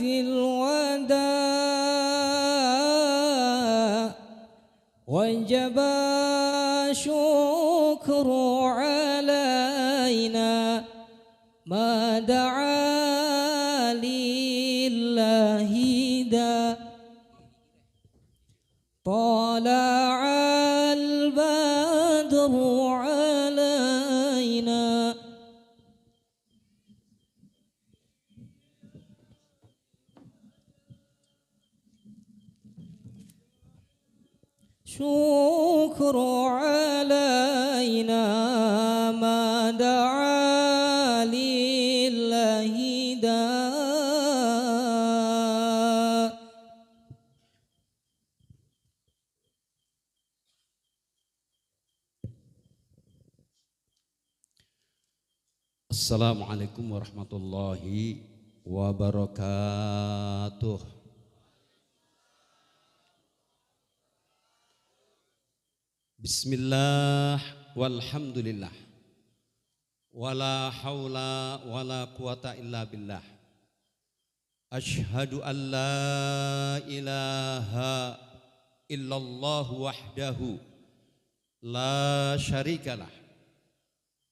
الوداع وجب شكر علينا ما دعا لله دا طلع البدر علينا شكر علينا ما دعا لله دا. Assalamualaikum warahmatullahi wabarakatuh. Bismillah walhamdulillah wala haula wala quwata illa billah. Ashhadu an la ilaha illallah wahdahu la syarikalah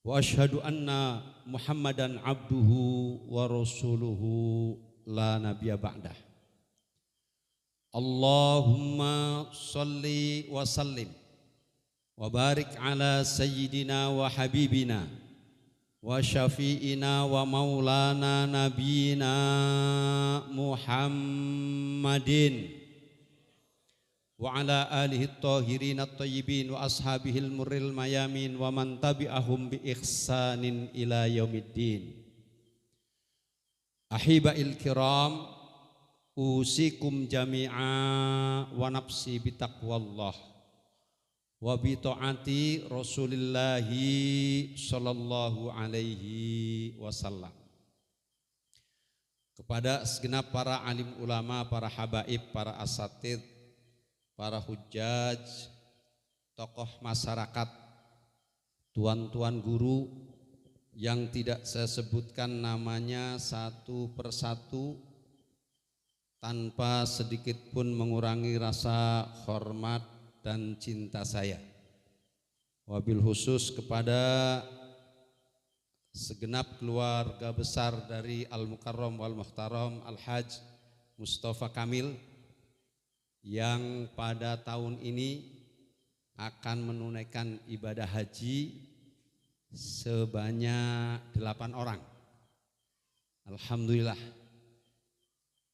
wa ashhadu anna Muhammadan abduhu wa rasuluhu la nabiyya ba'dah. Allahumma salli wa sallim wa barik ala sayyidina wa habibina wa syafi'ina wa maulana nabiyina Muhammadin wa ala alihi at-tahirin at-tayyibin wa ashabihil murril mayamin wa man tabi'ahum bi ihsanin ila yaumiddin. Ahibail kiram, usikum jami'a wa nafsi bitaqwallah wa bi ta'ati Rasulillahi sallallahu alaihi wasallam. Kepada segenap para alim ulama, para habaib, para asatid, para hujjaj, tokoh masyarakat, tuan-tuan guru yang tidak saya sebutkan namanya satu persatu tanpa sedikit pun mengurangi rasa hormat dan cinta saya. Wabil khusus kepada segenap keluarga besar dari Al-Mukarram wal Muhtaram Al-Hajj Mustafa Kamil yang pada tahun ini akan menunaikan ibadah haji sebanyak 8 orang. Alhamdulillah.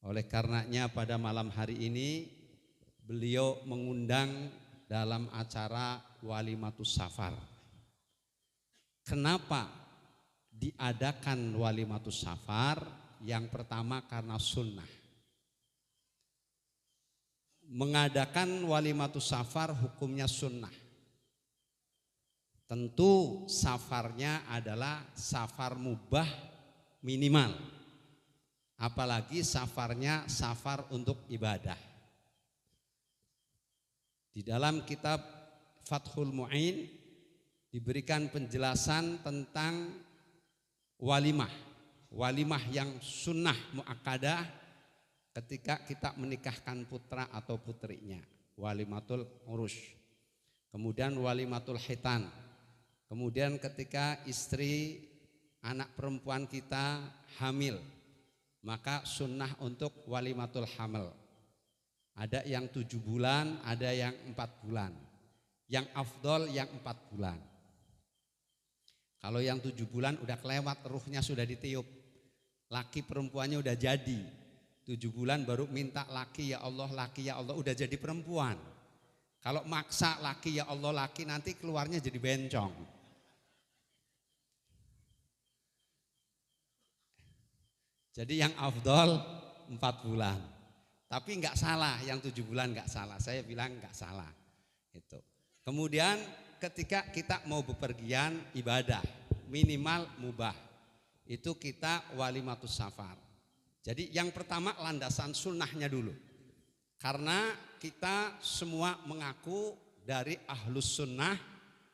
Oleh karenanya pada malam hari ini beliau mengundang dalam acara Walimatus Safar. Kenapa diadakan Walimatus Safar? Yang pertama karena sunnah. Mengadakan Walimatus Safar hukumnya sunnah. Tentu safarnya adalah safar mubah minimal. Apalagi safarnya safar untuk ibadah. Di dalam kitab Fathul Mu'in diberikan penjelasan tentang walimah. Walimah yang sunnah mu'akkadah ketika kita menikahkan putra atau putrinya. Walimatul urush. Kemudian walimatul hitan. Kemudian ketika istri anak perempuan kita hamil, maka sunnah untuk walimatul hamil. Ada yang 7 bulan, ada yang 4 bulan. Yang afdol yang 4 bulan. Kalau yang 7 bulan udah kelewat, ruhnya sudah ditiup. Laki perempuannya udah jadi. 7 bulan baru minta laki ya Allah, udah jadi perempuan. Kalau maksa laki ya Allah, laki, nanti keluarnya jadi bencong. Jadi yang afdol 4 bulan. Tapi enggak salah, yang 7 bulan enggak salah. Saya bilang enggak salah. Itu. Kemudian ketika kita mau bepergian ibadah, minimal mubah. Itu kita walimatus safar. Jadi yang pertama landasan sunnahnya dulu. Karena kita semua mengaku dari ahlus sunnah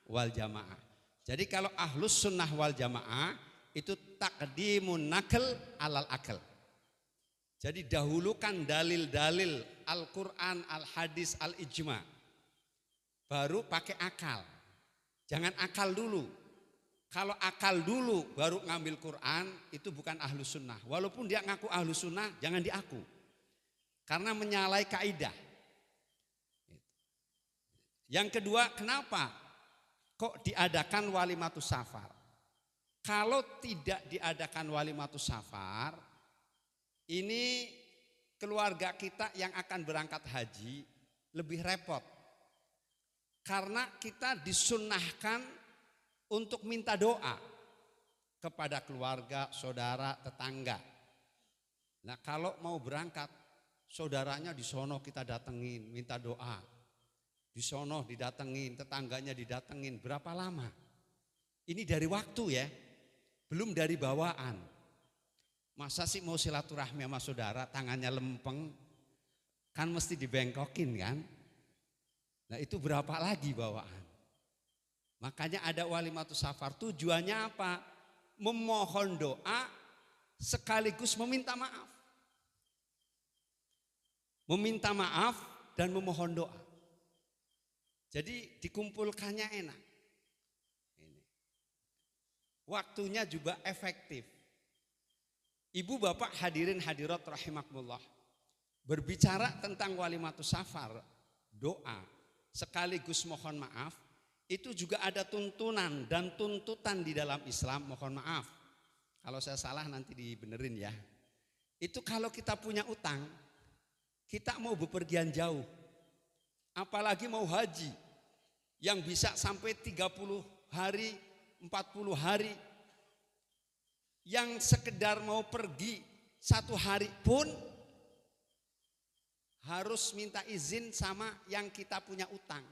wal jamaah. Jadi kalau ahlus sunnah wal jamaah itu takdimun nakal alal akal. Jadi dahulukan dalil-dalil Al-Quran, Al-Hadis, Al-Ijma. Baru pakai akal. Jangan akal dulu. Kalau akal dulu baru ngambil Quran, itu bukan ahlu sunnah. Walaupun dia ngaku ahlu sunnah, jangan diaku. Karena menyalahi kaidah. Yang kedua, kenapa kok diadakan walimatus safar? Kalau tidak diadakan walimatus safar, ini keluarga kita yang akan berangkat haji lebih repot. Karena kita disunnahkan untuk minta doa kepada keluarga, saudara, tetangga. Nah kalau mau berangkat, saudaranya di sono kita datengin, minta doa. Di sono didatengin, tetangganya didatengin. Berapa lama? Ini dari waktu ya, belum dari bawaan. Masa sih mau silaturahmi sama saudara, tangannya lempeng, kan mesti dibengkokin kan? Nah itu berapa lagi bawaan? Makanya ada walimatus safar, tujuannya apa? Memohon doa sekaligus meminta maaf. Meminta maaf dan memohon doa. Jadi dikumpulkannya enak. Ini. Waktunya juga efektif. Ibu bapak hadirin hadirat rahimakumullah. Berbicara tentang walimatus safar, doa sekaligus mohon maaf, itu juga ada tuntunan dan tuntutan di dalam Islam. Mohon maaf kalau saya salah nanti dibenerin ya. Itu kalau kita punya utang, kita mau bepergian jauh, apalagi mau haji yang bisa sampai 30 hari, 40 hari, yang sekedar mau pergi 1 hari pun harus minta izin sama yang kita punya utang.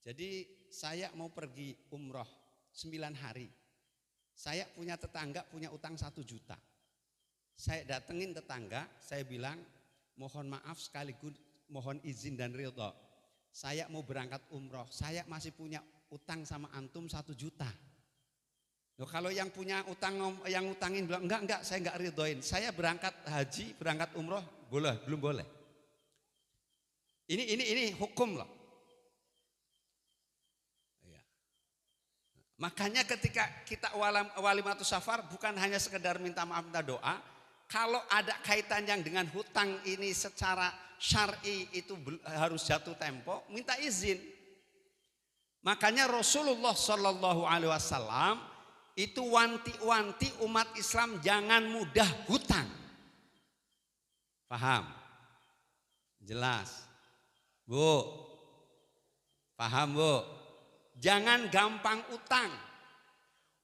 Jadi saya mau pergi umroh 9 hari. Saya punya tetangga punya utang 1 juta. Saya datengin tetangga, saya bilang mohon maaf sekaligus mohon izin dan ridho. Saya mau berangkat umroh, saya masih punya utang sama antum 1 juta. Loh, kalau yang punya utang, yang utangin bilang enggak saya enggak ridhoin. Saya berangkat haji, berangkat umroh, boleh, belum boleh. Ini hukum loh. Ya. Makanya ketika kita walimatus safar bukan hanya sekedar minta maaf, minta doa. Kalau ada kaitan yang dengan hutang ini secara syar'i itu harus jatuh tempo, minta izin. Makanya Rasulullah Shallallahu Alaihi Wasallam itu wanti-wanti umat Islam jangan mudah hutang. Paham? Jelas? Bu? Paham bu? Jangan gampang utang.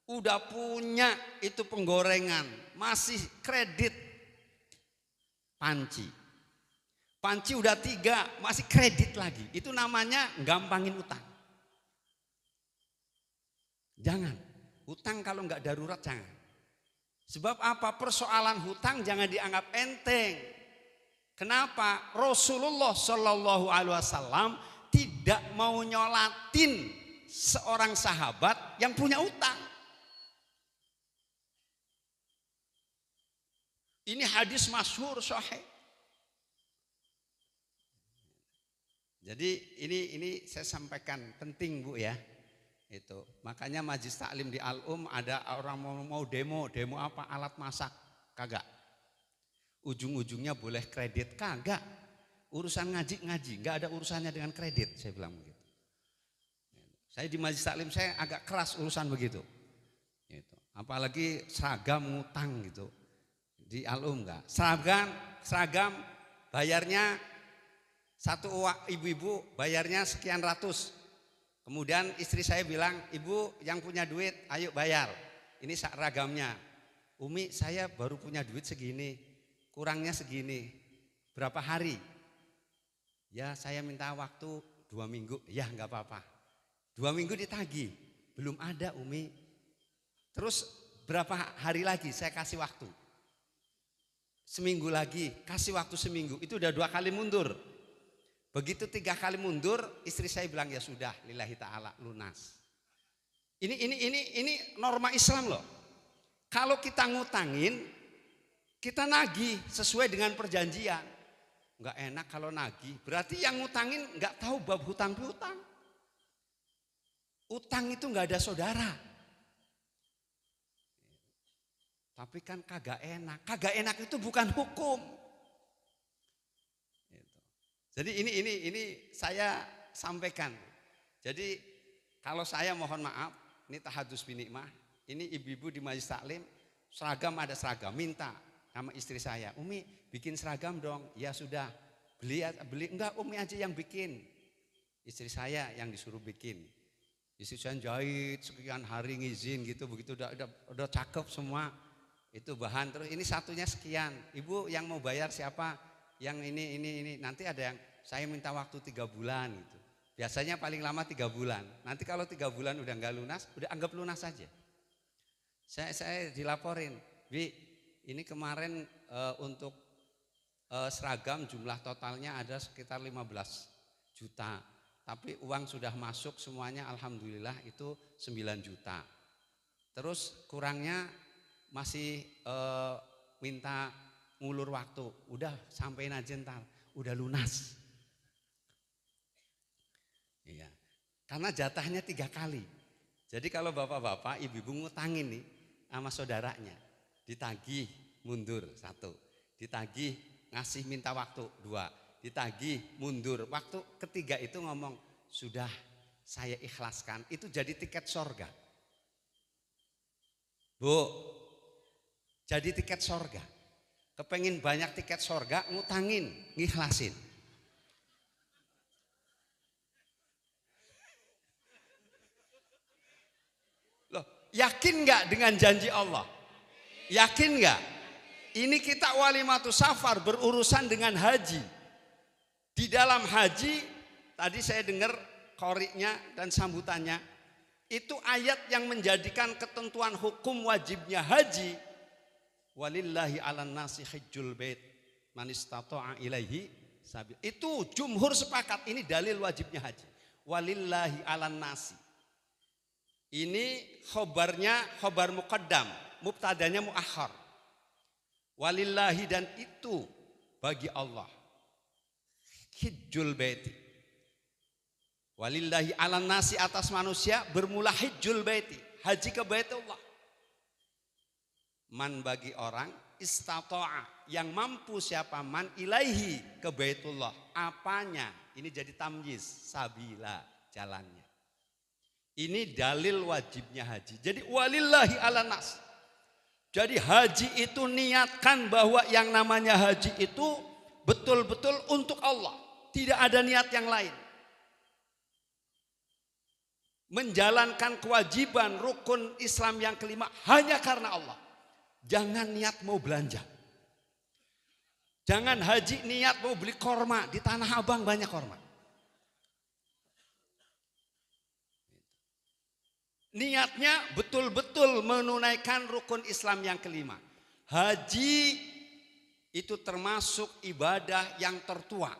Udah punya itu penggorengan, masih kredit panci. Panci udah 3, masih kredit lagi. Itu namanya gampangin utang. Jangan. Hutang kalau enggak darurat jangan. Sebab apa? Persoalan hutang jangan dianggap enteng. Kenapa? Rasulullah Shallallahu Alaihi Wasallam tidak mau nyolatin seorang sahabat yang punya utang. Ini hadis masyhur sahih. Jadi ini saya sampaikan penting Bu ya. Itu makanya Majelis Taklim di Al-Um ada orang mau demo apa, alat masak kagak, ujung-ujungnya boleh kredit kagak, urusan ngaji nggak ada urusannya dengan kredit, saya bilang begitu. Saya di Majelis Taklim saya agak keras urusan begitu, itu apalagi seragam ngutang gitu di Al-Um enggak, seragam bayarnya satu ibu-ibu bayarnya sekian ratus. Kemudian istri saya bilang, ibu yang punya duit ayo bayar, ini seragamnya. Umi saya baru punya duit segini, kurangnya segini, berapa hari? Ya saya minta waktu 2 minggu, ya nggak apa-apa. 2 minggu ditagih, belum ada Umi. Terus berapa hari lagi saya kasih waktu? Seminggu lagi, kasih waktu seminggu, itu udah 2 kali mundur. Begitu 3 kali mundur, istri saya bilang ya sudah, lillahi ta'ala lunas. Ini norma Islam loh. Kalau kita ngutangin, Kita nagih sesuai dengan perjanjian. Enggak enak kalau nagih. Berarti yang ngutangin enggak tahu bab hutang piutang. Utang itu enggak ada saudara. Tapi kan kagak enak. Kagak enak itu bukan hukum. Jadi ini saya sampaikan. Jadi kalau saya mohon maaf, ini tahadus binikmah, ini ibu-ibu di majelis taklim, seragam ada seragam, minta sama istri saya, Umi bikin seragam dong. Ya sudah, beli enggak Umi aja yang bikin. Istri saya yang disuruh bikin. Istri saya jahit sekian hari ngizin gitu, begitu udah cakep semua. Itu bahan, terus ini satunya sekian. Ibu yang mau bayar siapa? Yang ini nanti ada yang saya minta waktu 3 bulan gitu. Biasanya paling lama 3 bulan. Nanti kalau 3 bulan udah nggak lunas, udah anggap lunas saja. Saya dilaporin, Bi, ini kemarin untuk seragam jumlah totalnya ada sekitar 15 juta. Tapi uang sudah masuk semuanya alhamdulillah itu 9 juta. Terus kurangnya masih minta ngulur waktu. Udah sampein aja ntar, udah lunas. Iya. Karena jatahnya 3 kali. Jadi kalau bapak-bapak, ibu-ibu ngutangin nih sama saudaranya, ditagih mundur 1, ditagih ngasih minta waktu 2, ditagih mundur. Waktu ketiga itu ngomong, sudah saya ikhlaskan, itu jadi tiket sorga. Bu, jadi tiket sorga. Kepengen banyak tiket sorga, ngutangin, ngikhlasin. Yakin nggak dengan janji Allah? Yakin nggak? Ini kita walimatus safar berurusan dengan haji. Di dalam haji, tadi saya dengar qori'nya dan sambutannya, itu ayat yang menjadikan ketentuan hukum wajibnya haji. Walillahi 'alan nasi hajjul bait man istata'a ilaihi sabil. Itu jumhur sepakat, ini dalil wajibnya haji. Walillahi 'alan nasi. Ini khobarnya khobar muqaddam, mubtadanya muakhar. Walillahi, dan itu bagi Allah. Hijjul baiti. Walillahi 'alan nasi, atas manusia bermula hijjul baiti, haji ke Baitullah. Man, bagi orang, istata'a, yang mampu siapa, man ilaihi, ke Baitullah. Apanya? Ini jadi tamyiz, sabila, jalannya. Ini dalil wajibnya haji. Jadi walillahi 'alan nas. Jadi haji itu niatkan bahwa yang namanya haji itu betul-betul untuk Allah. Tidak ada niat yang lain. Menjalankan kewajiban rukun Islam yang kelima hanya karena Allah. Jangan niat mau belanja. Jangan haji niat mau beli korma. Di Tanah Abang banyak korma. Niatnya betul-betul menunaikan rukun Islam yang kelima. Haji itu termasuk ibadah yang tertua.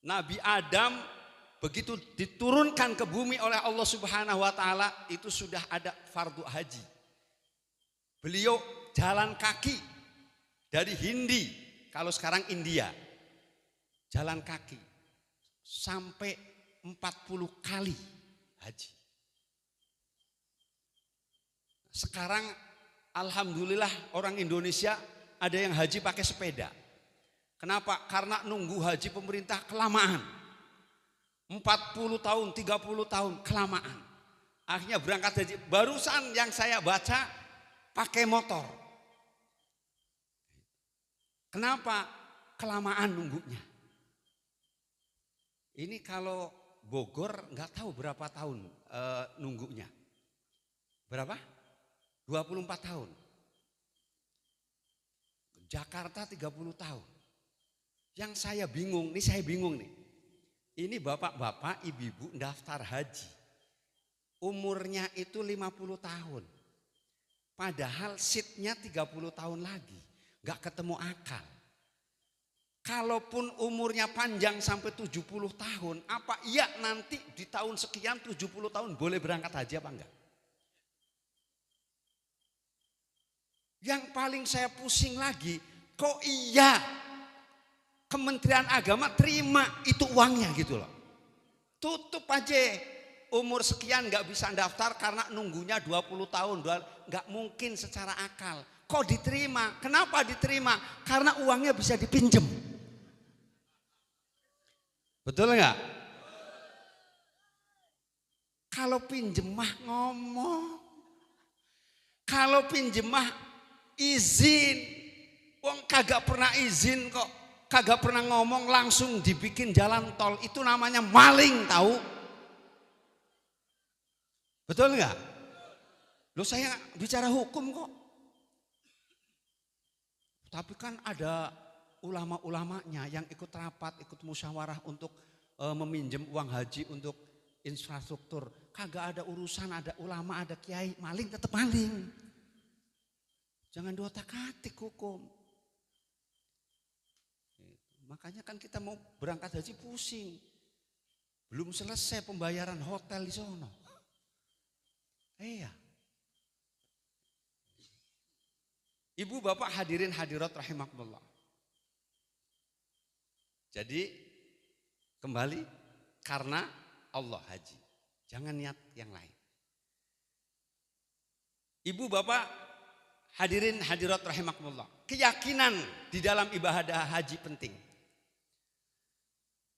Nabi Adam begitu diturunkan ke bumi oleh Allah Subhanahu wa taala, itu sudah ada fardu haji. Beliau jalan kaki dari Hindi, kalau sekarang India. Jalan kaki sampai 40 kali haji. Sekarang alhamdulillah orang Indonesia ada yang haji pakai sepeda. Kenapa? Karena nunggu haji pemerintah kelamaan. 40 tahun, 30 tahun kelamaan. Akhirnya berangkat haji. Barusan yang saya baca pakai motor. Kenapa? Kelamaan nunggunya. Ini kalau Bogor nggak tahu berapa tahun nunggunya. Berapa? 24 tahun. Jakarta 30 tahun. Yang saya bingung nih. Ini bapak-bapak, ibu-ibu daftar haji. Umurnya itu 50 tahun. Padahal seatnya 30 tahun lagi. Gak ketemu akal. Kalaupun umurnya panjang sampai 70 tahun, apa iya nanti di tahun sekian 70 tahun boleh berangkat haji apa enggak? Yang paling saya pusing lagi, kok iya Kementerian Agama terima itu uangnya gitu loh. Tutup aja, umur sekian nggak bisa daftar karena nunggunya 20 tahun, nggak mungkin secara akal. Kok diterima? Kenapa diterima? Karena uangnya bisa dipinjem. Betul nggak? Kalau pinjem mah ngomong, kalau pinjem mah izin. Wong kagak pernah izin kok, kagak pernah ngomong langsung dibikin jalan tol, itu namanya maling tahu. Betul nggak? Loh saya bicara hukum kok. Tapi kan ada ulama-ulamanya yang ikut rapat, ikut musyawarah untuk meminjam uang haji untuk infrastruktur. Kagak ada urusan, ada ulama, ada kiai, maling tetap maling. Jangan diotak-atik hukum. Makanya kan kita mau berangkat haji pusing. Belum selesai pembayaran hotel di sono. Iya. Ibu bapak hadirin hadirat rahimakumullah. Jadi kembali karena Allah haji. Jangan niat yang lain. Ibu bapak hadirin hadirat rahimakumullah. Keyakinan di dalam ibadah haji penting.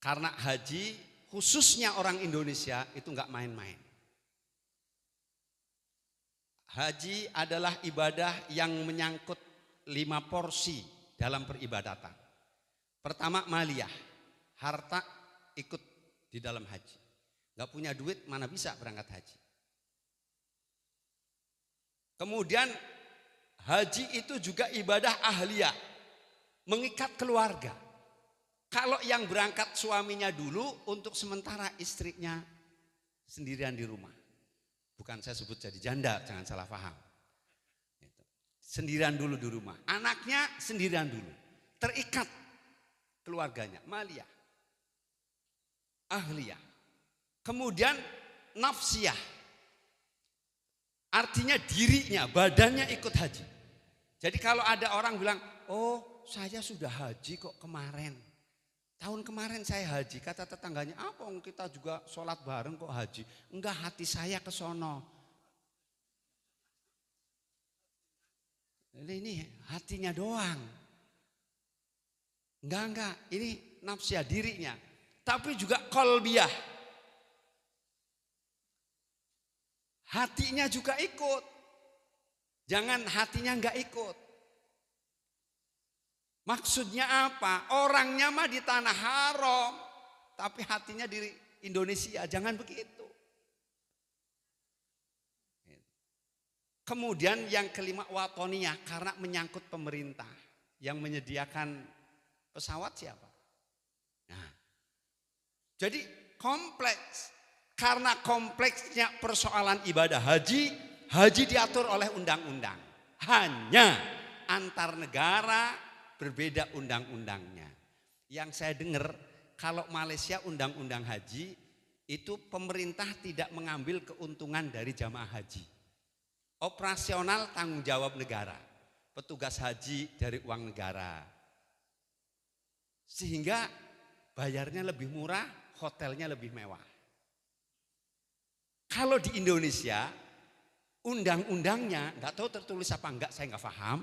Karena haji khususnya orang Indonesia itu enggak main-main. Haji adalah ibadah yang menyangkut 5 porsi dalam peribadatan. Pertama maliyah, harta ikut di dalam haji. Gak punya duit mana bisa berangkat haji. Kemudian haji itu juga ibadah ahliyah, mengikat keluarga. Kalau yang berangkat suaminya dulu, untuk sementara istrinya sendirian di rumah. Bukan saya sebut jadi janda, jangan salah paham. Sendirian dulu di rumah. Anaknya sendirian dulu. Terikat keluarganya. Maliyah. Ahliyah. Kemudian nafsiyah. Artinya dirinya, badannya ikut haji. Jadi kalau ada orang bilang, oh saya sudah haji kok kemarin. Tahun kemarin saya haji, kata tetangganya, apa kita juga sholat bareng kok haji. Enggak, hati saya ke sono. Ini hatinya doang. Enggak, ini nafsiyah dirinya. Tapi juga kolbiyah. Hatinya juga ikut. Jangan hatinya enggak ikut. Maksudnya apa? Orangnya mah di tanah haram, tapi hatinya di Indonesia. Jangan begitu. Kemudian yang kelima watoniyah, karena menyangkut pemerintah. Yang menyediakan pesawat siapa? Nah, jadi kompleks. Karena kompleksnya persoalan ibadah haji, haji diatur oleh undang-undang. Hanya antar negara berbeda undang-undangnya. Yang saya dengar kalau Malaysia undang-undang haji itu pemerintah tidak mengambil keuntungan dari jamaah haji. Operasional tanggung jawab negara. Petugas haji dari uang negara. Sehingga bayarnya lebih murah, hotelnya lebih mewah. Kalau di Indonesia undang-undangnya nggak tahu tertulis apa enggak, saya nggak paham.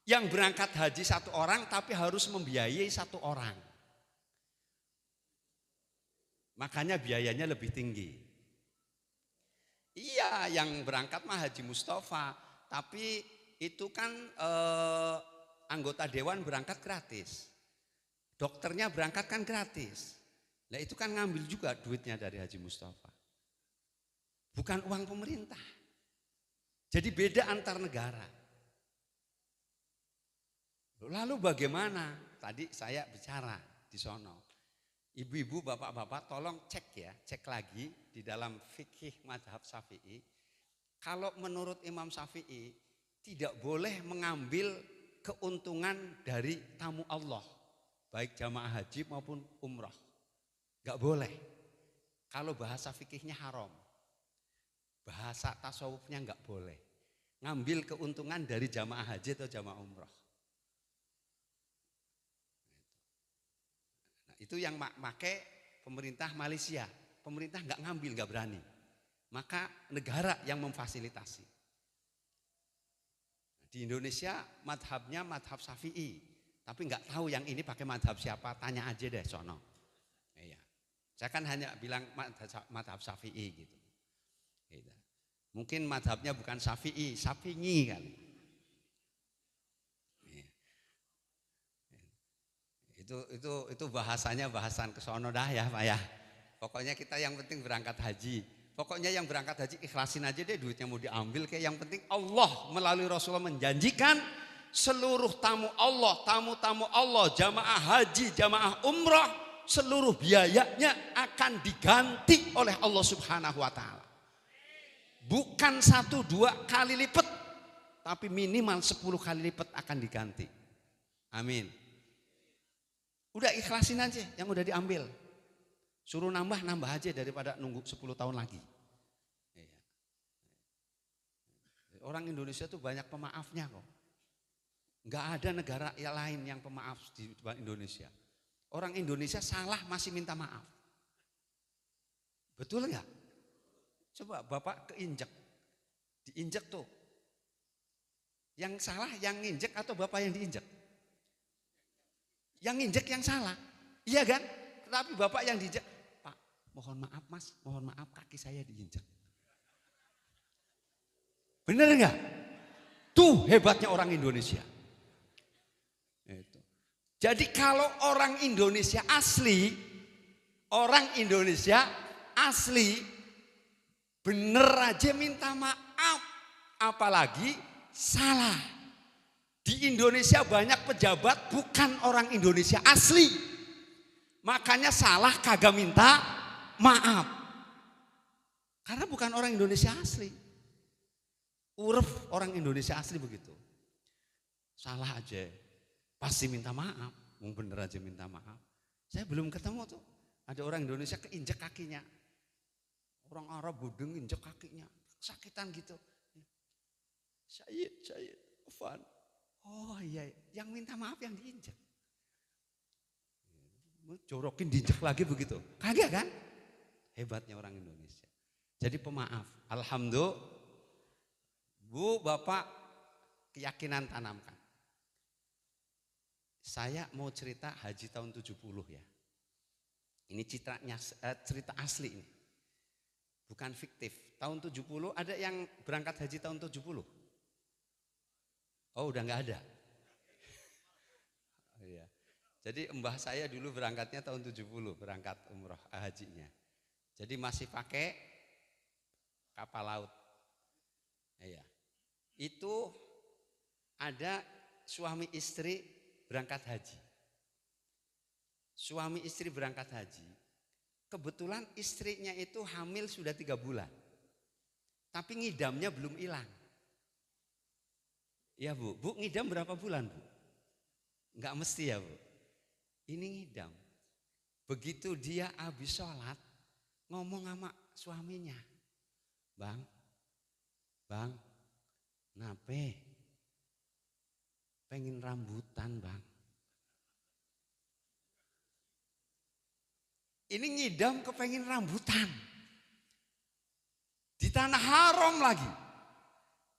Yang berangkat haji 1 orang tapi harus membiayai 1 orang. Makanya biayanya lebih tinggi. Iya, yang berangkat mah Haji Mustafa, tapi itu kan anggota dewan berangkat gratis. Dokternya berangkat kan gratis. Nah itu kan ngambil juga duitnya dari Haji Mustafa. Bukan uang pemerintah. Jadi beda antar negara. Lalu bagaimana? Tadi saya bicara di sono. Ibu-ibu, bapak-bapak tolong cek ya, cek lagi di dalam fikih mazhab Syafi'i. Kalau menurut Imam Syafi'i tidak boleh mengambil keuntungan dari tamu Allah. Baik jamaah haji maupun umrah. Gak boleh. Kalau bahasa fikihnya haram. Bahasa tasawufnya gak boleh. ngambil keuntungan dari jamaah haji atau jamaah umroh. Nah, itu yang pakai pemerintah Malaysia. Pemerintah nggak ngambil, nggak berani. Maka negara yang memfasilitasi. Di Indonesia madhabnya madhab Syafi'i, tapi nggak tahu yang ini pakai madhab siapa, tanya aja deh sono. Iya. Saya kan hanya bilang madhab Syafi'i gitu. Gitu. Mungkin madhabnya bukan Syafi'i, Syafi'i kali. Iya. Itu bahasanya bahasan kesono dah ya Pak ya. Pokoknya kita yang penting berangkat haji. Pokoknya yang berangkat haji ikhlasin aja deh duitnya mau diambil. Kayak yang penting Allah melalui Rasulullah menjanjikan seluruh tamu Allah, tamu-tamu Allah, jamaah haji, jamaah umrah, seluruh biayanya akan diganti oleh Allah Subhanahu wa Ta'ala. Bukan 1-2 kali lipat, tapi minimal 10 kali lipat akan diganti. Amin. Udah ikhlasin aja yang udah diambil. Suruh nambah aja daripada nunggu 10 tahun lagi. Orang Indonesia tuh banyak pemaafnya kok. Nggak ada negara yang lain yang pemaaf di Indonesia. Orang Indonesia salah masih minta maaf. Betul nggak? Coba Bapak keinjek, diinjek tuh. Yang salah yang nginjek atau Bapak yang diinjek? Yang nginjek yang salah, iya kan? Tetapi Bapak yang diinjek, Pak, mohon maaf Mas, mohon maaf kaki saya diinjek. Bener nggak? Tuh hebatnya orang Indonesia. Itu. Jadi kalau orang Indonesia asli bener aja minta maaf, apalagi salah. Di Indonesia banyak pejabat bukan orang Indonesia asli, makanya salah kagak minta maaf, karena bukan orang Indonesia asli. Uruf orang Indonesia asli begitu. Salah aja pasti minta maaf. Mau bener aja minta maaf. Saya belum ketemu tuh ada orang Indonesia keinjek kakinya. Orang Arab budeng injek kakinya, sakitan gitu. Syahid, Afan. Oh iya, yang minta maaf yang diinjek. Jorokin diinjek lagi begitu. Kagak kan? Hebatnya orang Indonesia. Jadi pemaaf. Alhamdulillah. Bu, Bapak, keyakinan tanamkan. Saya mau cerita haji tahun 70 ya. Ini cerita asli ini. Bukan fiktif. Tahun 70 ada yang berangkat haji tahun 70? Oh, udah nggak ada. Oh, iya. Jadi mbah saya dulu berangkatnya tahun 70, berangkat umroh hajinya. Jadi masih pakai kapal laut. Iya. Itu ada suami istri berangkat haji. Suami istri berangkat haji. Kebetulan istrinya itu hamil sudah 3 bulan. Tapi ngidamnya belum hilang. Ya Bu, Bu ngidam berapa bulan Bu? Enggak mesti ya Bu. Ini ngidam. Begitu dia habis sholat, ngomong sama suaminya. Bang, nape? Pengen rambutan Bang. Ini ngidam kepengen rambutan. Di tanah haram lagi.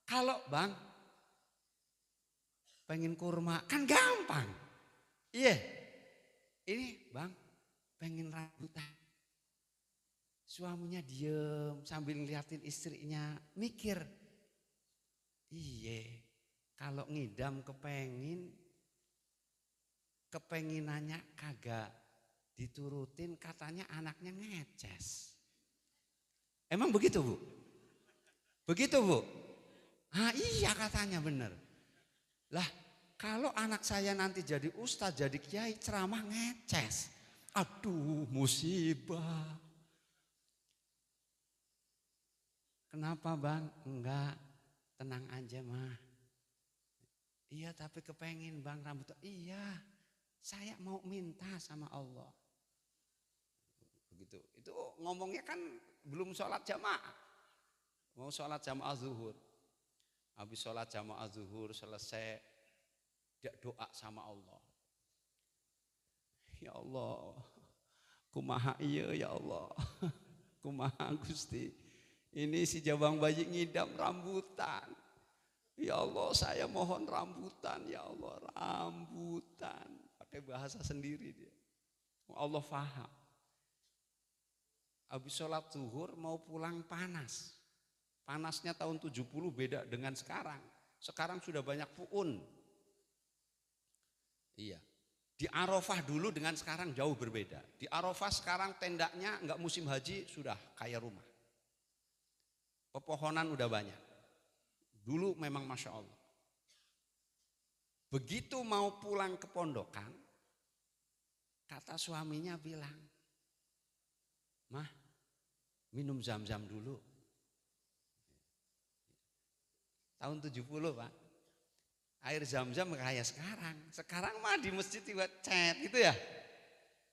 Kalau Bang pengen kurma kan gampang. Iya. Ini Bang pengen rambutan. Suaminya diem sambil ngeliatin istrinya, mikir. Iya, kalau ngidam kepenginannya kagak diturutin, katanya anaknya ngeces. Emang begitu Bu? Begitu Bu? Ah iya katanya bener. Lah kalau anak saya nanti jadi ustadz, jadi kiai, ceramah ngeces. Aduh musibah. Kenapa Bang? Enggak, tenang aja mah. Iya tapi kepengin Bang rambut. Iya, saya mau minta sama Allah. Begitu. Itu ngomongnya kan belum sholat jamaah. Mau sholat jamaah zuhur. Habis sholat jamaah zuhur selesai, dia doa sama Allah. Ya Allah, kumaha iya ya Allah, kumaha Gusti. Ini si jabang bayi ngidam rambutan. Ya Allah, saya mohon rambutan, ya Allah, rambutan. Pakai bahasa sendiri dia. Allah faham. Habis sholat zuhur mau pulang panas. Panasnya tahun 70 beda dengan sekarang. Sekarang sudah banyak puun. Iya. Di Arafah dulu dengan sekarang jauh berbeda. Di Arafah sekarang tendanya enggak musim haji sudah kayak rumah. Pepohonan udah banyak. Dulu memang Masya Allah. Begitu mau pulang ke pondokan, kata suaminya bilang, "Mah, minum zam-zam dulu." Tahun 70 Pak. Air zam-zam kayak sekarang. Sekarang mah di masjid buat cet gitu ya.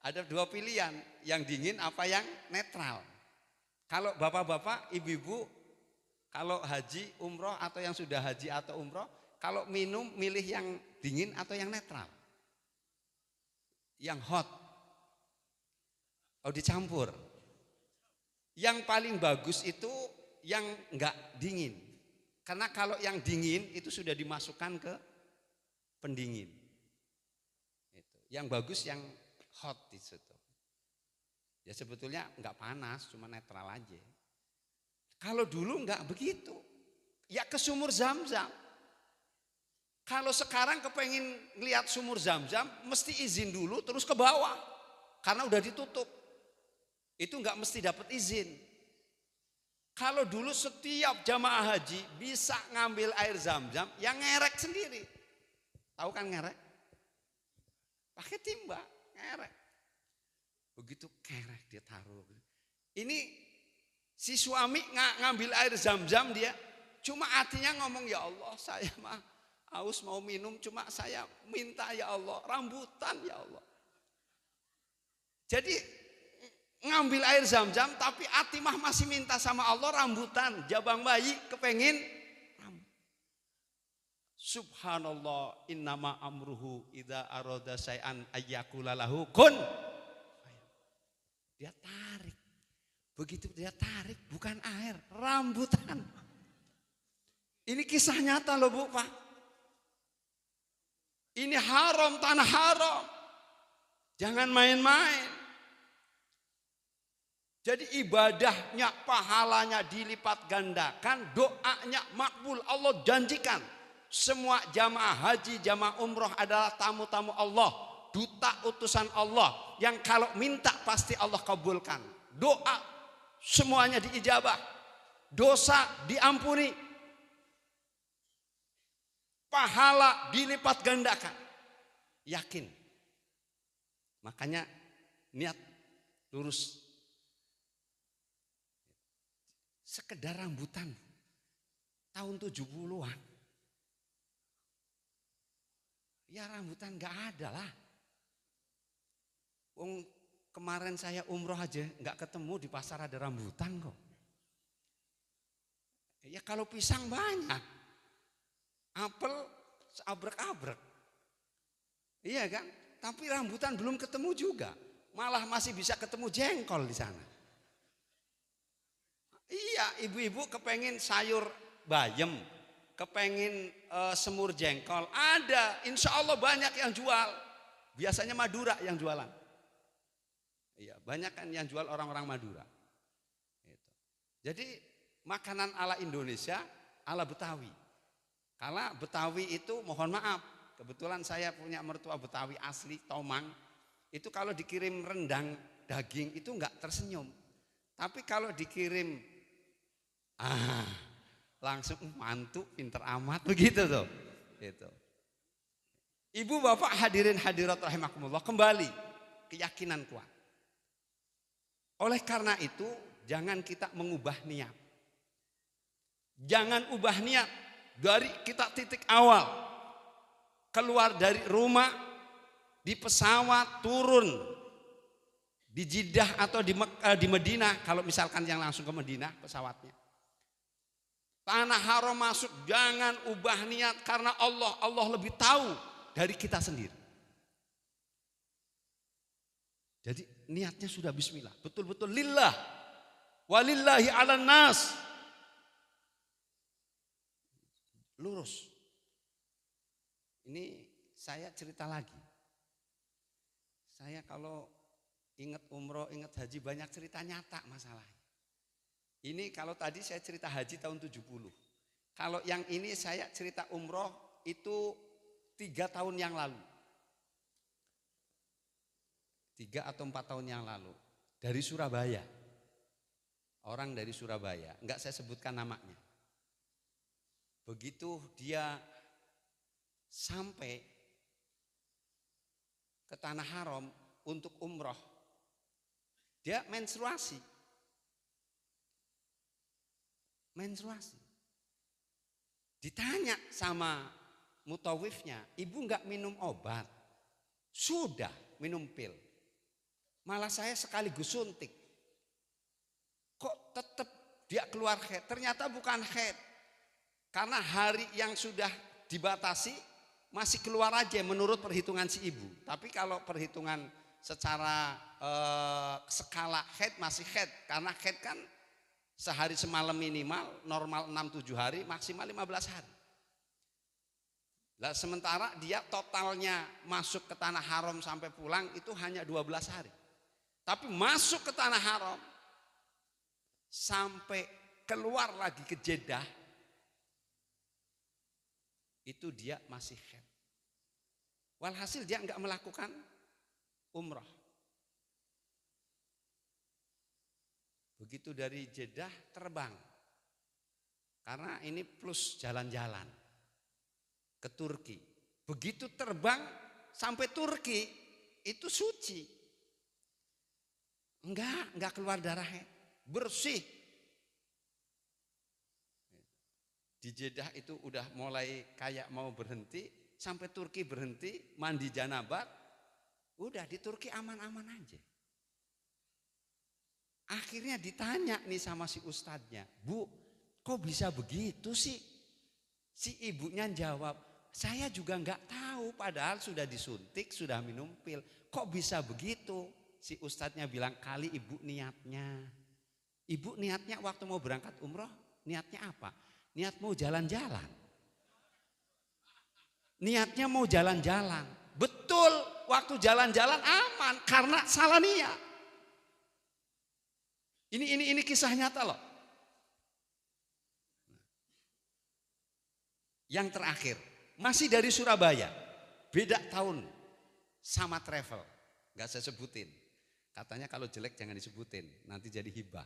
Ada dua pilihan, yang dingin apa yang netral. Kalau bapak-bapak, ibu-ibu, kalau haji, umroh atau yang sudah haji atau umroh, kalau minum milih yang dingin atau yang netral? Yang hot. Oh, dicampur. Yang paling bagus itu yang enggak dingin. Karena kalau yang dingin itu sudah dimasukkan ke pendingin. Yang bagus yang hot di situ. Ya sebetulnya enggak panas, cuma netral aja. Kalau dulu enggak begitu. Ya ke sumur Zam-Zam. Kalau sekarang kepengen ngelihat sumur Zam-Zam, mesti izin dulu terus ke bawah. Karena udah ditutup. Itu enggak mesti dapat izin. Kalau dulu setiap jamaah haji bisa ngambil air Zam-Zam yang ngerek sendiri. Tahu kan ngerek? Pakai timba, ngerek. Begitu kerek dia taruh. Ini si suami ngambil air Zam-Zam dia, cuma hatinya ngomong, "Ya Allah, saya mah haus mau minum, cuma saya minta ya Allah rambutan ya Allah." Jadi ngambil air Zam-Zam tapi Atimah masih minta sama Allah rambutan. Jabang bayi kepengin Subhanallah, innama amruhu idza arada syai'an ayyakula lahu kun. Dia tarik. Begitu dia tarik bukan air, rambutan. Ini kisah nyata loh Bu, Pak. Ini haram, tanah haram. Jangan main-main. Jadi ibadahnya, pahalanya dilipat gandakan, doanya makbul. Allah janjikan semua jamaah haji, jamaah umroh adalah tamu-tamu Allah, duta utusan Allah, yang kalau minta pasti Allah kabulkan. Doa semuanya diijabah, dosa diampuni, pahala dilipat gandakan. Yakin. Makanya niat lurus. Sekedar rambutan tahun 70-an. Ya rambutan gak ada lah. Kemarin saya umroh aja gak ketemu di pasar ada rambutan kok. Ya kalau pisang banyak. Apel abrek-abrek. Iya kan? Tapi rambutan belum ketemu juga. Malah masih bisa ketemu jengkol di sana. Iya, ibu-ibu kepengen sayur bayam, kepengen semur jengkol, ada, insya Allah banyak yang jual. Biasanya Madura yang jualan. Iya, banyak kan yang jual orang-orang Madura. Jadi makanan ala Indonesia, ala Betawi. Kalau Betawi itu mohon maaf, kebetulan saya punya mertua Betawi asli Tomang. Itu kalau dikirim rendang daging itu enggak tersenyum. Tapi kalau dikirim langsung mantu pinter amat begitu tuh. Gitu. Ibu bapak hadirin hadirat rahimakumullah, kembali keyakinan kuat. Oleh karena itu jangan kita mengubah niat. Jangan ubah niat dari kita titik awal. Keluar dari rumah, di pesawat turun di Jeddah atau di Madinah, kalau misalkan yang langsung ke Madinah pesawatnya. Tanah haram masuk, jangan ubah niat karena Allah lebih tahu dari kita sendiri. Jadi niatnya sudah bismillah, betul-betul lillah, walillahi ala nas. Lurus. Ini saya cerita lagi. Saya kalau ingat umroh, ingat haji banyak cerita nyata masalahnya. Ini kalau tadi saya cerita haji tahun 70. Kalau yang ini saya cerita umroh itu 3 tahun yang lalu. 3 atau 4 tahun yang lalu. Dari Surabaya. Orang dari Surabaya. Enggak saya sebutkan namanya. Begitu dia sampai ke Tanah Haram untuk umroh. Dia menstruasi. Ditanya sama mutawifnya, ibu enggak minum obat? Sudah minum pil. Malah saya sekaligus suntik. Kok tetap dia keluar haid? Ternyata bukan haid. Karena hari yang sudah dibatasi masih keluar aja menurut perhitungan si ibu. Tapi kalau perhitungan secara skala haid masih haid. Karena haid kan sehari semalam minimal, normal 6-7 hari, maksimal 15 hari. Nah, sementara dia totalnya masuk ke Tanah Haram sampai pulang itu hanya 12 hari. Tapi masuk ke Tanah Haram sampai keluar lagi ke Jeddah, itu dia masih haid. Walhasil dia enggak melakukan umrah. Begitu dari Jeddah terbang. Karena ini plus jalan-jalan ke Turki. Begitu terbang sampai Turki itu suci. Enggak keluar darahnya. Bersih. Di Jeddah itu udah mulai kayak mau berhenti, sampai Turki berhenti, mandi janabat. Udah di Turki aman-aman aja. Akhirnya ditanya nih sama si ustadznya, Bu, kok bisa begitu sih? Si ibunya jawab, saya juga nggak tahu padahal sudah disuntik, sudah minum pil. Kok bisa begitu? Si ustadznya bilang, kali ibu niatnya. Ibu niatnya waktu mau berangkat umroh, niatnya apa? Niat mau jalan-jalan. Niatnya mau jalan-jalan. Betul, waktu jalan-jalan aman karena salah niat. Ini kisah nyata loh. Yang terakhir, masih dari Surabaya, beda tahun sama travel, nggak saya sebutin. Katanya kalau jelek jangan disebutin, nanti jadi hibah.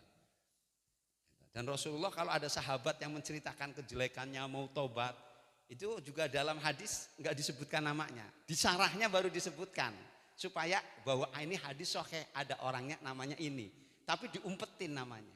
Dan Rasulullah kalau ada sahabat yang menceritakan kejelekannya mau tobat, itu juga dalam hadis nggak disebutkan namanya, di syarahnya baru disebutkan supaya bahwa ini hadis sahih, ada orangnya namanya ini. Tapi diumpetin namanya.